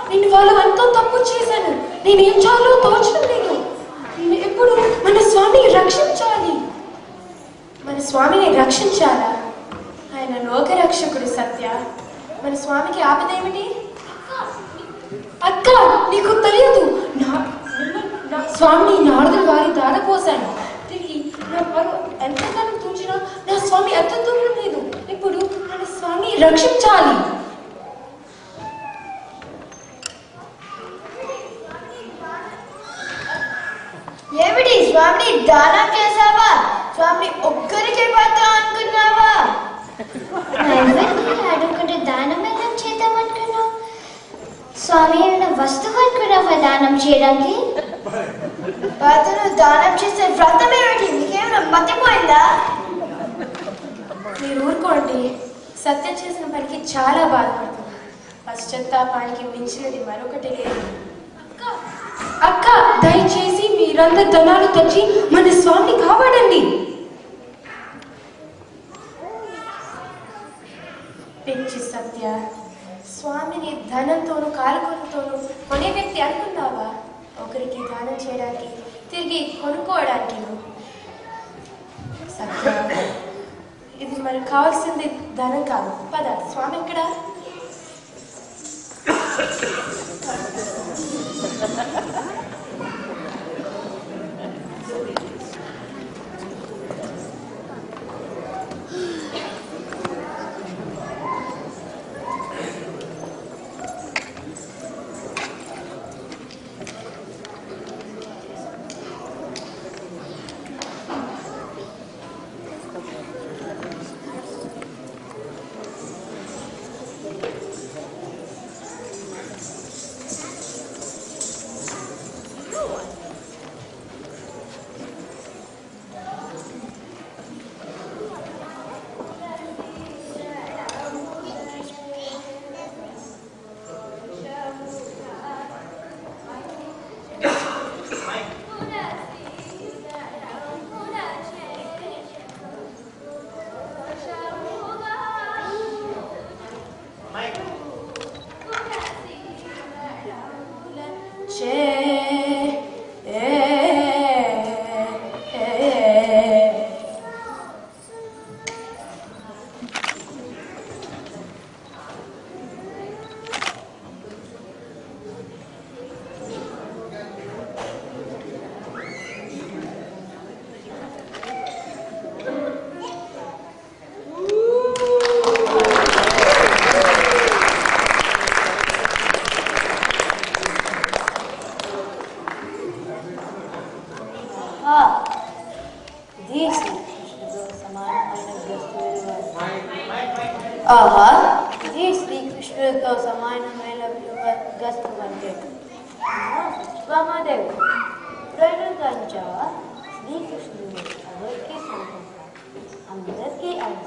నేను వాళ్ళు ఎంతో తప్పు చేశాను. నేనేం చాలో తోచడం లేదు. నేను ఎప్పుడు మన స్వామిని రక్షించాలి. మన స్వామిని రక్షించాలా? ఆయన లోకరక్షకుడు సత్య. మన స్వామికి ఆపదేమిటి? అక్క, నీకు తెలియదు, నా స్వామిని నారదుల వారి దారపోసాను. తిరిగి నా పరు ఎంతగానో తూచినా నా స్వామి ఎంత దూరం లేదు. ఇప్పుడు మన స్వామిని రక్షించాలి. ఏమిటి, స్వామిని దానం చేసావా? స్వామిని ఒక్కరికే పాత్ర అనుకున్నావా? అడుగుంటే దానం ఎలా చేద్దాం అనుకున్నావు? స్వామి ఏమైనా వస్తువు అనుకున్నావా దానం చేయడానికి? పాత్రను దానం చేసే వ్రతం ఏమిటి? నీకేమైనా మతిపోయిందా? మీరు ఊరుకోండి. సత్యం చేసిన పనికి చాలా బాధపడుతుంది. పశ్చాత్తాపానికి మించినది మరొకటి లేదు. అక్క, దయచేసి మీరందరు ధనాలు తెచ్చి మన స్వామిని కాపాడండి. పిచ్చి సత్య, స్వామిని ధనంతోనూ కాలుకొనతోనూ కొనే వ్యక్తి అనుకున్నావా? ఒకరికి దానం చేయడానికి, తిరిగి కొనుక్కోవడానికి. సత్య, ఇది మనకు కావాల్సింది ధనం కాదు. పద, స్వామి ఎక్కడ? ఆహా, ఇది శ్రీకృష్ణుడితో సమానమైన గస్తు అంటే వామదేవుడు ప్రణుతంచ శ్రీకృష్ణుడు ఎవరికి సొంతం, అందరికీ ఆయన.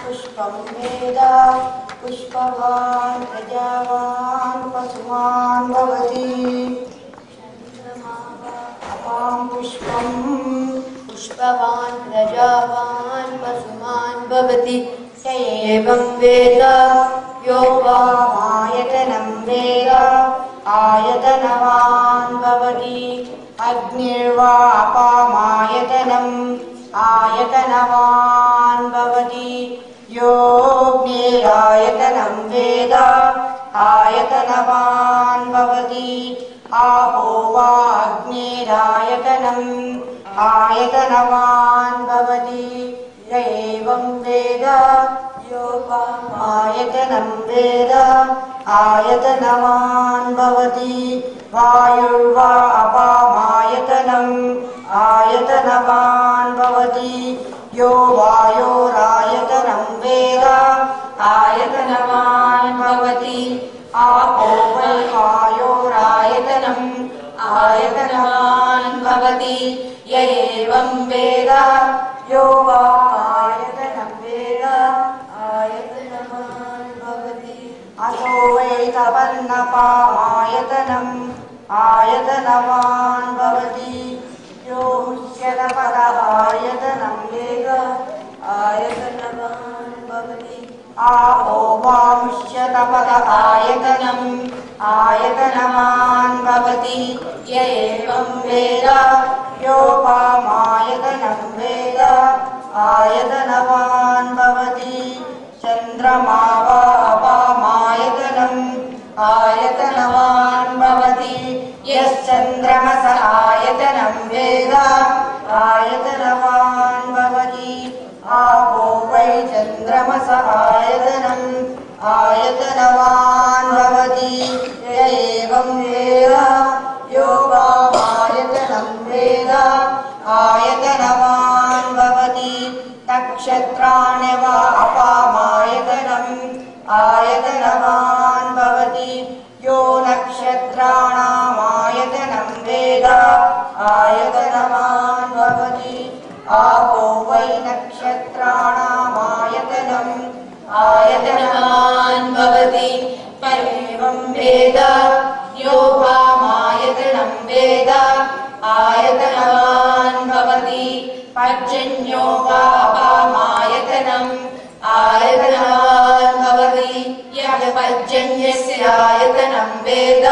पुष्पं वेद पुष्पवान् प्रजावान् पशुमान् भवति अपां पुष्पं पुष्पवान् प्रजावान् पशुमान् भवति स एवं वेद योपायतनं वेद वायुर्वापामायतनम् आयतनवान् भवति योऽग्निरायतनं वेद आयतनवान् भवति आपो वा अग्निरायतनम् आयतनवान् भवति य एवं वेद योऽपामायतनं वेद आयतनवान् भवति वायुर्वा अपामायतनम् आयतनवान् भवति यो वायोरायतनं वेद आयतनवान् भवति आपो वै वायोरायतनम् आयतनवान् भवति य एवं वेद यो वा आयतनं वेद आयतनवान् भवति अथो वै तपन्नपामायतनम् आयतनवान् भवति यो मुच्यतपदः आयतनं वेद आयतनवान् भवति आपो वा मुच्यतपदः आयतनम् आयतनवान् भवति य एवं वेद योपामायतनं वेद आयतनवान् भवति चन्द्रमा वा अपामायतनम् आयतनवान् भवति यश्चन्द्रमस आयतनं वेद आयतनवान् भवति आपो वै चन्द्रमस आयतनम् आयतनवान् भवति य एवं वेद योपामायतनं वेद आयतनवान् भवति नक्षत्राणि वा अपामायतनम् आयतनवान् भवति यो नक्षत्राणामायतनं वेद आयतनवान् भवति आपो वै नक्षत्राणामायतनम् आयतनवान् भवति एवं वेद योपामायतनं वेद आयतनवान् भवति पर्जन्यो वा अपामायतनम् आयतनवान् भवति यः पर्जन्यस्य आयतनं वेद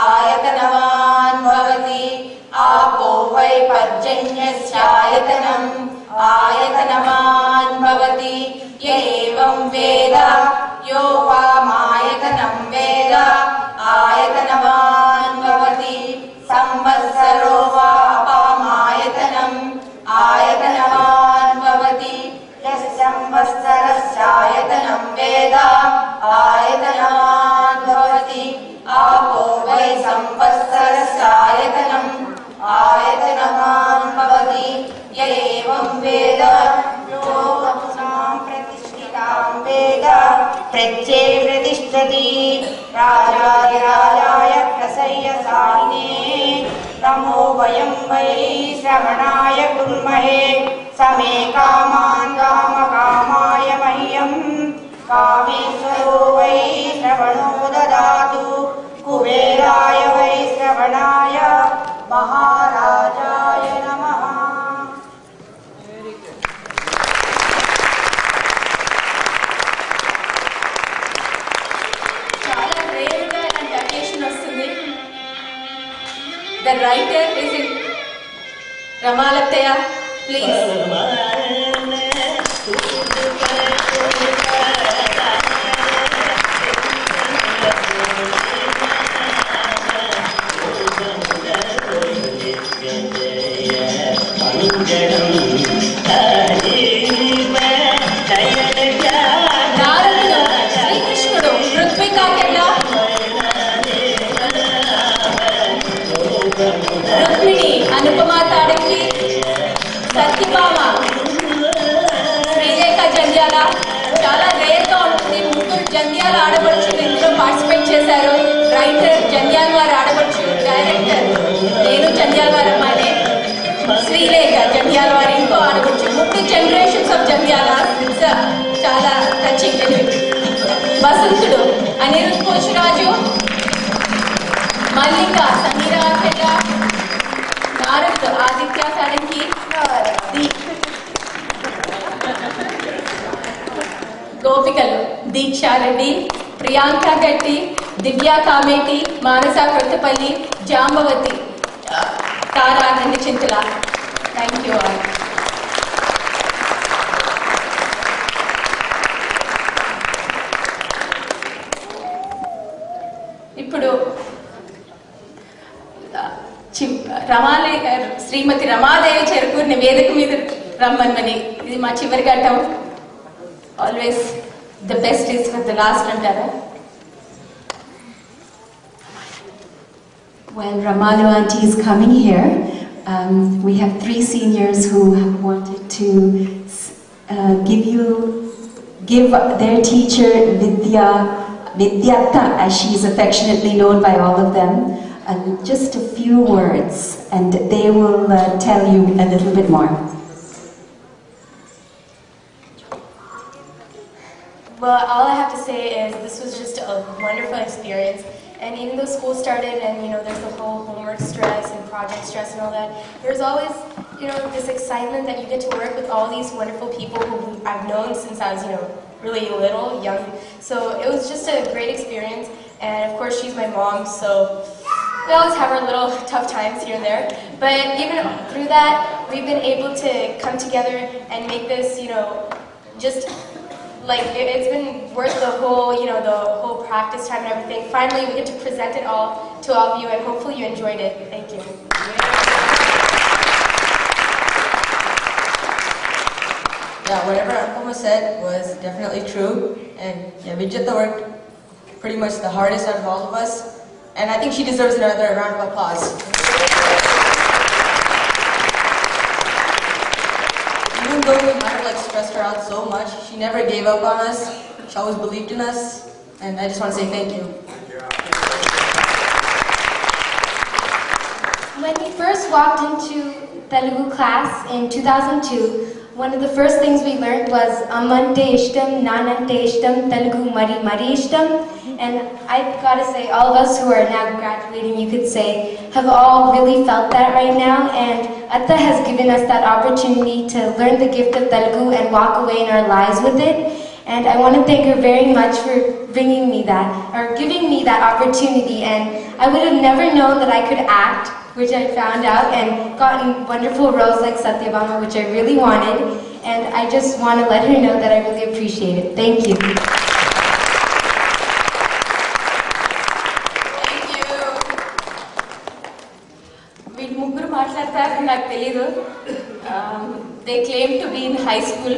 आयतनवान् भवति आपो वै पर्जन्यस्यायतनम् आयतनवान् भवति य एवं वेद योपामायतनं वेद आयतनवान् भवति संवत्सरो वा अपामायतनम् आयतनवान् भवति संवत्सरस्यायतनं वेद आयतनवान् भवति आपो वै संवत्सरस्यायतनम् आयतनवान् भवति य एवं वेद योऽपपुनां प्रतिष्ठितां वेद प्रत्यये प्रतिष्ठति राजाय प्रसय्यसायिने नमो वयं वै श्रवणाय कुर्महे समे कामान् कामकामाय मह्यं कामेश्वरो वै श्रवणो ददातु कुबेराय वै श्रवणाय महाराजाय नमः। చాలా రేర్గా ఇలాంటి అకేషన్ వస్తుంది. The writer is in Ramalataya, please. నారదుడు శ్రీకృష్ణుడు ఋత్వికాకెళ్ళ రుక్మిణి అనుపమా తాడకి సత్యభామ శ్రీరేఖ జంధ్యాల చాలా రేర్గా ఉంటుంది. ముగ్గురు జంధ్యాల ఆడపడుచులు ఇందులో పార్టిసిపేట్ చేశారు. రైటర్ జంధ్యాల వారి ఆడపడుచు, డైరెక్టర్ నేను జంధ్యాల వారి అమ్మాయినే, శ్రీలేఖ జంధ్యాల వారి ఇంకో ఆడపడుచు. ముగ్గురు జనరేషన్స్ ఆఫ్ జంధ్యాల. చాలా టచింగ్. వసంతుడు అనిరుద్ కోశరాజు, మల్లిక సమీరా ఆర్కెట, నారద్ ఆదిత్య సారంగి, గోపికలు దీక్షారెడ్డి, ప్రియాంక గట్టి, దివ్యా కామేటి, మానస కొత్తపల్లి, జాంబవతి. తారా నంది చింతల. Thank you all. ఇప్పుడు శ్రీమతి రమాదేవి చెరుకూరిని వేదిక మీద రమ్మని. ఇది మా చివరి ఘట్టం. Always the best is for the last అంటారా? While Ramalu auntie is coming here, we have 3 seniors who have wanted to give their teacher Vidyatta, as she is affectionately known by all of them, just a few words, and they will tell you a little bit more. Well, all I have to say is this was just a wonderful experience. And even though school started and, there's the whole homework stress and project stress and all that, there's always, this excitement that you get to work with all these wonderful people who I've known since I was, really little, young. So it was just a great experience. And of course, she's my mom, so we always have our little tough times here and there. But even through that, we've been able to come together and make this, just like it's been worth the whole, the whole practice time and everything. Finally, we get to present it all to all of you, and hopefully you enjoyed it. Thank you. Yeah, whatever Ankuma said was definitely true, and yeah, Vijayata worked pretty much the hardest out of all of us, and I think she deserves another round of applause. Even though we might have stressed her out so much, she never gave up on us. She always believed in us, and I just want to say thank you. When we first walked into Telugu class in 2002, one of the first things we learned was Ammante Ishtam, Nanante Ishtam, Telugu Mari Ishtam. And I've got to say, all of us who are now graduating, you could say, have all really felt that right now. And Atta has given us that opportunity to learn the gift of Telugu and walk away in our lives with it. And I want to thank her very much for bringing me that, or giving me that opportunity. And I would have never known that I could act, which I found out, and gotten wonderful roles like Satyabama, which I really wanted. And I just want to let her know that I really appreciate it. Thank you. వీళ్ళు ముగ్గురు మాట్లాడతారు నాకు తెలీదు. They claim to be in high school.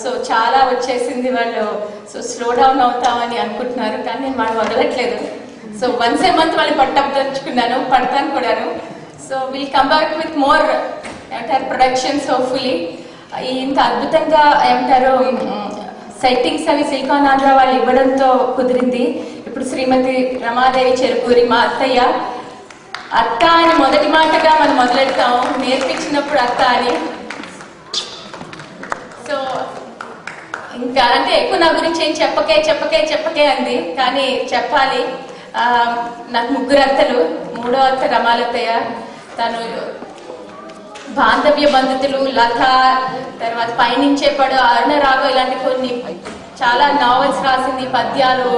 So చాలా వచ్చేసింది వాళ్ళు. So slow down అవుతామని అనుకుంటున్నారు, కానీ నేను వాళ్ళు వదలట్లేదు. సో వన్స్ ఏ మంత్ వాళ్ళు పట్టదలుచుకున్నాను, పడతాను కూడాను. So will come back with more productions hopefully. ఇంత అద్భుతంగా ఏమంటారు సెట్టింగ్స్ అవి సిలికాన్ ఆంధ్ర వాళ్ళు ఇవ్వడంతో కుదిరింది. ఇప్పుడు శ్రీమతి రమాదేవి చెరుకూరి మా అత్తయ్య. అత్త అని మొదటి మాటగా మనం మొదలెడతాం, నేర్పించినప్పుడు అత్త అని. సో ఇంకా అంటే ఎక్కువ నా గురించి ఏం చెప్పకే అంది, కానీ చెప్పాలి. నాకు ముగ్గురు అత్తలు. మూడో అత్త రమాలత్తయ్య, తను బాంధవ్య బంధుతులు, లత, తర్వాత పయనించే పడు, అరుణరాగం, ఇలాంటి కొన్ని చాలా నావెల్స్ రాసింది, పద్యాలు.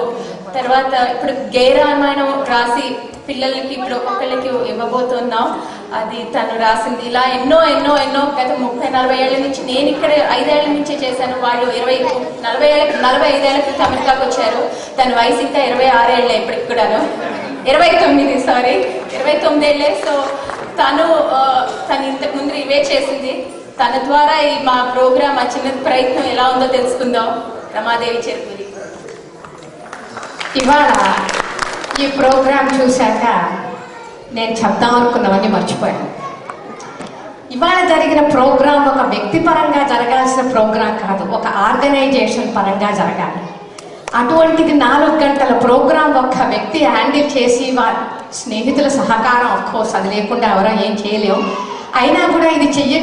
తర్వాత ఇప్పుడు గేయరామాయణం రాసి పిల్లలకి ఇప్పుడు ఒక్కొక్కళ్ళకి ఇవ్వబోతున్నాం, అది తను రాసింది. ఇలా ఎన్నో ఎన్నో ఎన్నో గత 30-40 ఏళ్ల నుంచి, నేను ఇక్కడ 5 ఏళ్ల నుంచే చేశాను. వాళ్ళు 45 ఏళ్ల క్రితం అమెరికాకు వచ్చారు. తన వయసు ఇంకా 26 ఏళ్లే ఇప్పటికి కూడాను. 29 ఏళ్లే. సో తను ఇంతకు ముందు ఇవే చేసింది. తన ద్వారా ఈ మా ప్రోగ్రామ్, ఆ చిన్న ప్రయత్నం ఎలా ఉందో తెలుసుకుందాం. రమాదేవి చెరుకూరి. ఇవాళ ఈ ప్రోగ్రాం చూశాక నేను చెప్దాం అనుకున్నవన్నీ మర్చిపోయాను. ఇవాళ జరిగిన ప్రోగ్రాం ఒక వ్యక్తిపరంగా జరగాల్సిన ప్రోగ్రాం కాదు, ఒక ఆర్గనైజేషన్ పరంగా జరగాలి. అటువంటిది 4 గంటల ప్రోగ్రాం ఒక్క వ్యక్తి హ్యాండిల్ చేసి, స్నేహితుల సహకారం ఆఫ్ కోర్స్ అది లేకుండా ఎవరో ఏం చేయలేము. అయినా కూడా ఇది చెయ్య